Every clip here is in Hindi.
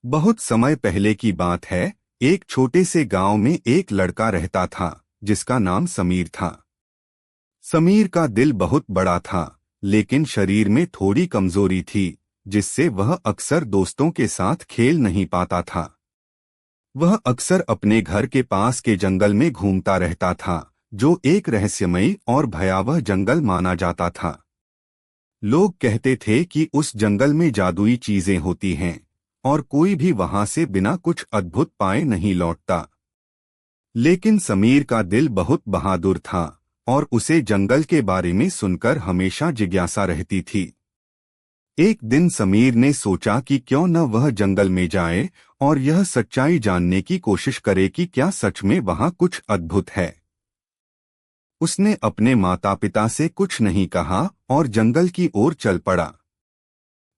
बहुत समय पहले की बात है। एक छोटे से गांव में एक लड़का रहता था जिसका नाम समीर था। समीर का दिल बहुत बड़ा था, लेकिन शरीर में थोड़ी कमजोरी थी, जिससे वह अक्सर दोस्तों के साथ खेल नहीं पाता था। वह अक्सर अपने घर के पास के जंगल में घूमता रहता था, जो एक रहस्यमयी और भयावह जंगल माना जाता था। लोग कहते थे कि उस जंगल में जादुई चीजें होती हैं और कोई भी वहां से बिना कुछ अद्भुत पाए नहीं लौटता। लेकिन समीर का दिल बहुत बहादुर था और उसे जंगल के बारे में सुनकर हमेशा जिज्ञासा रहती थी। एक दिन समीर ने सोचा कि क्यों न वह जंगल में जाए और यह सच्चाई जानने की कोशिश करे कि क्या सच में वहां कुछ अद्भुत है। उसने अपने माता पिता से कुछ नहीं कहा और जंगल की ओर चल पड़ा।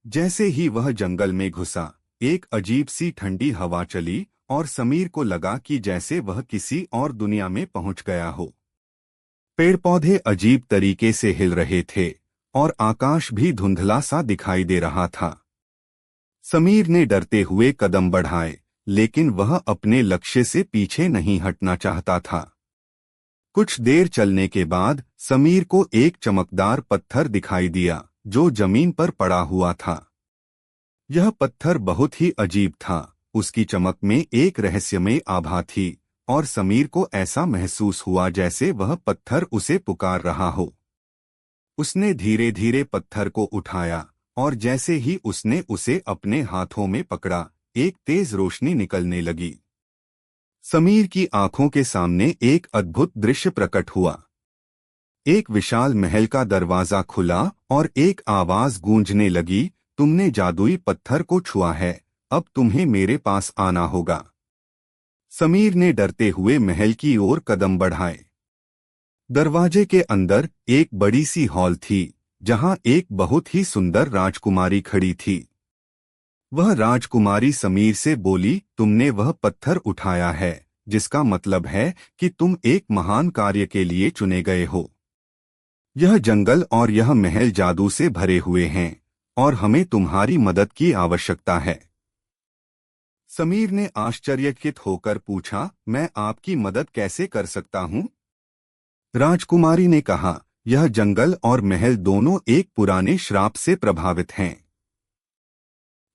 जैसे ही वह जंगल में घुसा, एक अजीब सी ठंडी हवा चली और समीर को लगा कि जैसे वह किसी और दुनिया में पहुंच गया हो। पेड़ पौधे अजीब तरीके से हिल रहे थे और आकाश भी धुंधला सा दिखाई दे रहा था। समीर ने डरते हुए कदम बढ़ाए, लेकिन वह अपने लक्ष्य से पीछे नहीं हटना चाहता था। कुछ देर चलने के बाद समीर को एक चमकदार पत्थर दिखाई दिया जो जमीन पर पड़ा हुआ था। यह पत्थर बहुत ही अजीब था। उसकी चमक में एक रहस्यमय आभा थी और समीर को ऐसा महसूस हुआ जैसे वह पत्थर उसे पुकार रहा हो। उसने धीरे धीरे पत्थर को उठाया और जैसे ही उसने उसे अपने हाथों में पकड़ा, एक तेज रोशनी निकलने लगी। समीर की आंखों के सामने एक अद्भुत दृश्य प्रकट हुआ। एक विशाल महल का दरवाजा खुला और एक आवाज गूंजने लगी, तुमने जादुई पत्थर को छुआ है, अब तुम्हें मेरे पास आना होगा। समीर ने डरते हुए महल की ओर कदम बढ़ाए। दरवाजे के अंदर एक बड़ी सी हॉल थी, जहां एक बहुत ही सुंदर राजकुमारी खड़ी थी। वह राजकुमारी समीर से बोली, तुमने वह पत्थर उठाया है, जिसका मतलब है कि तुम एक महान कार्य के लिए चुने गए हो। यह जंगल और यह महल जादू से भरे हुए हैं और हमें तुम्हारी मदद की आवश्यकता है। समीर ने आश्चर्यचकित होकर पूछा, मैं आपकी मदद कैसे कर सकता हूँ? राजकुमारी ने कहा, यह जंगल और महल दोनों एक पुराने श्राप से प्रभावित हैं।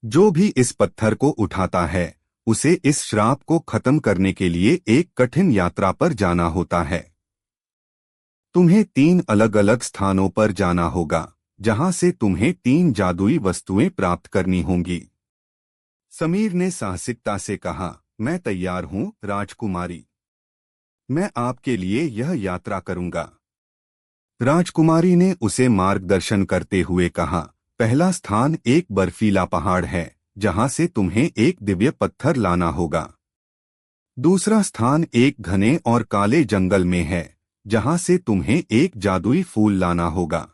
जो भी इस पत्थर को उठाता है, उसे इस श्राप को खत्म करने के लिए एक कठिन यात्रा पर जाना होता है। तुम्हें 3 अलग-अलग स्थानों पर जाना होगा, जहां से तुम्हें 3 जादुई वस्तुएं प्राप्त करनी होंगी। समीर ने साहसिकता से कहा, मैं तैयार हूं राजकुमारी, मैं आपके लिए यह यात्रा करूंगा। राजकुमारी ने उसे मार्गदर्शन करते हुए कहा, पहला स्थान एक बर्फीला पहाड़ है, जहां से तुम्हें एक दिव्य पत्थर लाना होगा। दूसरा स्थान एक घने और काले जंगल में है, जहां से तुम्हें एक जादुई फूल लाना होगा।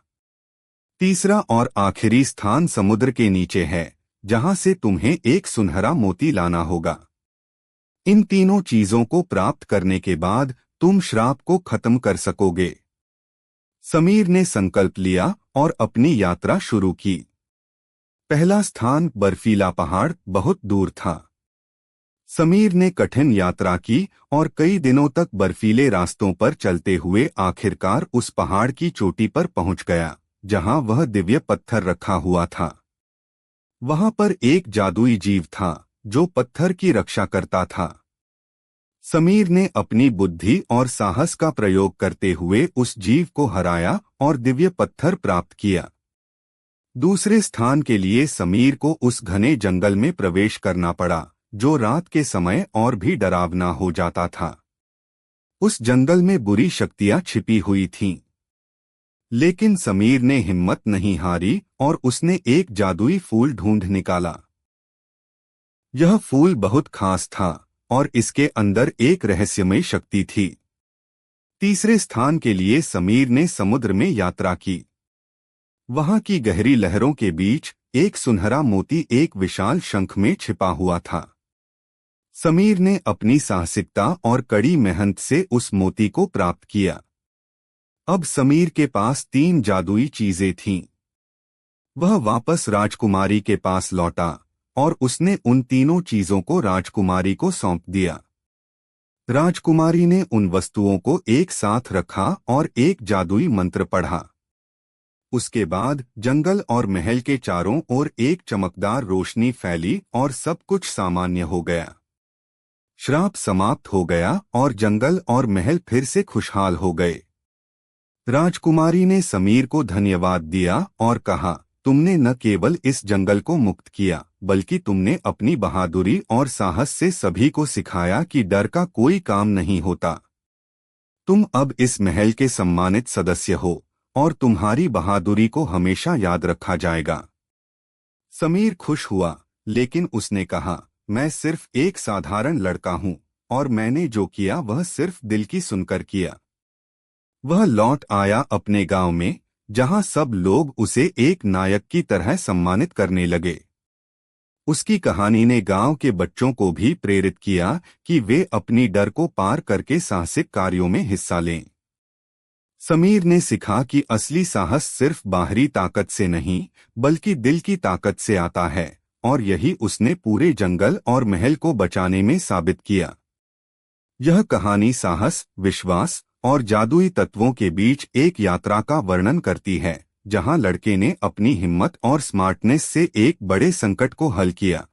तीसरा और आखिरी स्थान समुद्र के नीचे है, जहां से तुम्हें एक सुनहरा मोती लाना होगा। इन तीनों चीजों को प्राप्त करने के बाद तुम श्राप को खत्म कर सकोगे। समीर ने संकल्प लिया और अपनी यात्रा शुरू की। पहला स्थान बर्फीला पहाड़ बहुत दूर था। समीर ने कठिन यात्रा की और कई दिनों तक बर्फीले रास्तों पर चलते हुए आखिरकार उस पहाड़ की चोटी पर पहुंच गया, जहां वह दिव्य पत्थर रखा हुआ था। वहां पर एक जादुई जीव था जो पत्थर की रक्षा करता था। समीर ने अपनी बुद्धि और साहस का प्रयोग करते हुए उस जीव को हराया और दिव्य पत्थर प्राप्त किया। दूसरे स्थान के लिए समीर को उस घने जंगल में प्रवेश करना पड़ा, जो रात के समय और भी डरावना हो जाता था। उस जंगल में बुरी शक्तियां छिपी हुई थीं। लेकिन समीर ने हिम्मत नहीं हारी और उसने एक जादुई फूल ढूंढ निकाला। यह फूल बहुत खास था और इसके अंदर एक रहस्यमय शक्ति थी। तीसरे स्थान के लिए समीर ने समुद्र में यात्रा की। वहां की गहरी लहरों के बीच एक सुनहरा मोती एक विशाल शंख में छिपा हुआ था। समीर ने अपनी साहसिकता और कड़ी मेहनत से उस मोती को प्राप्त किया। अब समीर के पास 3 जादुई चीजें थीं। वह वापस राजकुमारी के पास लौटा और उसने उन तीनों चीजों को राजकुमारी को सौंप दिया। राजकुमारी ने उन वस्तुओं को एक साथ रखा और एक जादुई मंत्र पढ़ा। उसके बाद जंगल और महल के चारों ओर एक चमकदार रोशनी फैली और सब कुछ सामान्य हो गया। श्राप समाप्त हो गया और जंगल और महल फिर से खुशहाल हो गए। राजकुमारी ने समीर को धन्यवाद दिया और कहा, तुमने न केवल इस जंगल को मुक्त किया, बल्कि तुमने अपनी बहादुरी और साहस से सभी को सिखाया कि डर का कोई काम नहीं होता। तुम अब इस महल के सम्मानित सदस्य हो और तुम्हारी बहादुरी को हमेशा याद रखा जाएगा। समीर खुश हुआ, लेकिन उसने कहा, मैं सिर्फ एक साधारण लड़का हूँ और मैंने जो किया वह सिर्फ दिल की सुनकर किया। वह लौट आया अपने गांव में, जहां सब लोग उसे एक नायक की तरह सम्मानित करने लगे। उसकी कहानी ने गांव के बच्चों को भी प्रेरित किया कि वे अपनी डर को पार करके साहसिक कार्यों में हिस्सा लें। समीर ने सीखा कि असली साहस सिर्फ बाहरी ताकत से नहीं, बल्कि दिल की ताकत से आता है, और यही उसने पूरे जंगल और महल को बचाने में साबित किया। यह कहानी साहस, विश्वास और जादुई तत्वों के बीच एक यात्रा का वर्णन करती है, जहां लड़के ने अपनी हिम्मत और स्मार्टनेस से एक बड़े संकट को हल किया।